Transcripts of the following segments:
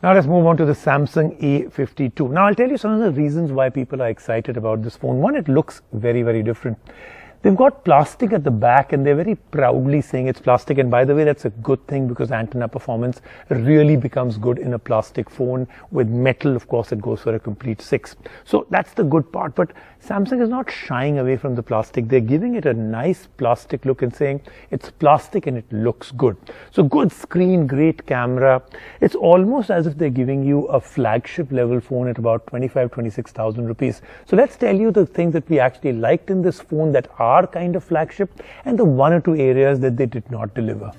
Now let's move on to the Samsung A52. Now I'll tell you some of the reasons why people are excited about this phone. One, it looks very, very different. They've got plastic at the back and they're very proudly saying it's plastic. And by the way, that's a good thing because antenna performance really becomes good in a plastic phone. With metal, of course, it goes for a complete 6. So that's the good part. But Samsung is not shying away from the plastic. They're giving it a nice plastic look and saying it's plastic and it looks good. So good screen, great camera. It's almost as if they're giving you a flagship level phone at about 25,000-26,000 rupees. So let's tell you the things that we actually liked in this phone that are kind of flagship and the one or two areas that they did not deliver.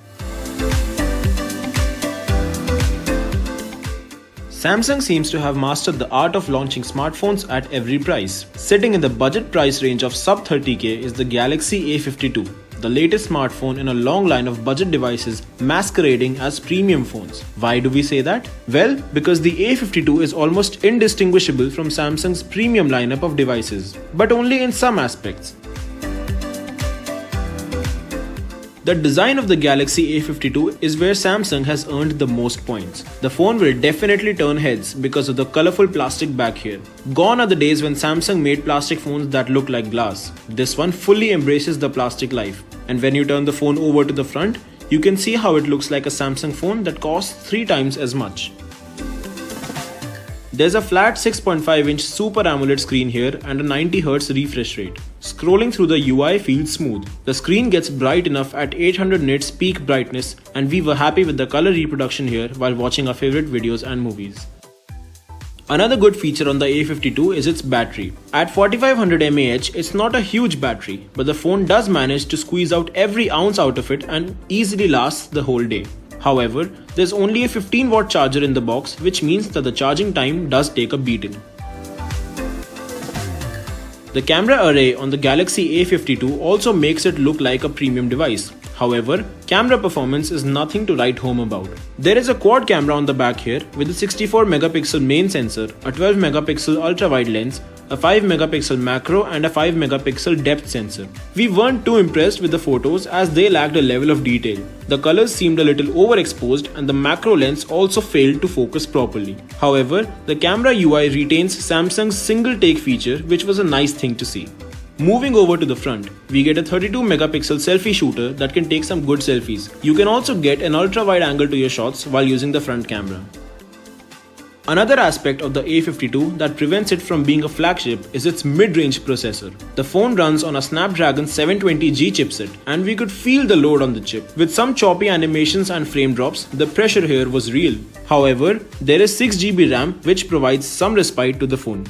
Samsung seems to have mastered the art of launching smartphones at every price. Sitting in the budget price range of sub 30k is the Galaxy A52, the latest smartphone in a long line of budget devices masquerading as premium phones. Why do we say that? Well, because the A52 is almost indistinguishable from Samsung's premium lineup of devices, but only in some aspects. The design of the Galaxy A52 is where Samsung has earned the most points. The phone will definitely turn heads because of the colorful plastic back here. Gone are the days when Samsung made plastic phones that look like glass. This one fully embraces the plastic life. And when you turn the phone over to the front, you can see how it looks like a Samsung phone that costs 3 times as much. There's a flat 6.5-inch Super AMOLED screen here and a 90Hz refresh rate. Scrolling through the UI feels smooth. The screen gets bright enough at 800 nits peak brightness, and we were happy with the color reproduction here while watching our favorite videos and movies. Another good feature on the A52 is its battery. At 4500 mAh, it's not a huge battery, but the phone does manage to squeeze out every ounce out of it and easily lasts the whole day. However, there's only a 15-watt charger in the box, which means that the charging time does take a beating. The camera array on the Galaxy A52 also makes it look like a premium device. However, camera performance is nothing to write home about. There is a quad camera on the back here with a 64-megapixel main sensor, a 12-megapixel ultra-wide lens, a 5-megapixel macro and a 5-megapixel depth sensor. We weren't too impressed with the photos as they lacked a level of detail. The colors seemed a little overexposed and the macro lens also failed to focus properly. However, the camera UI retains Samsung's single take feature, which was a nice thing to see. Moving over to the front, we get a 32-megapixel selfie shooter that can take some good selfies. You can also get an ultra-wide angle to your shots while using the front camera. Another aspect of the A52 that prevents it from being a flagship is its mid-range processor. The phone runs on a Snapdragon 720G chipset and we could feel the load on the chip. With some choppy animations and frame drops, the pressure here was real. However, there is 6GB RAM which provides some respite to the phone.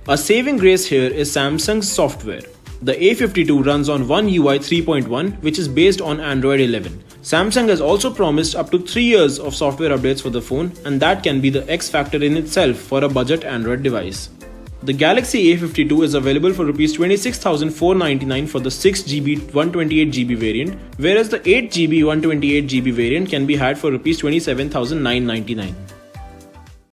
A saving grace here is Samsung's software. The A52 runs on One UI 3.1 which is based on Android 11. Samsung has also promised up to 3 years of software updates for the phone, and that can be the X factor in itself for a budget Android device. The Galaxy A52 is available for Rs 26,499 for the 6GB 128GB variant, whereas the 8GB 128GB variant can be had for Rs 27,999.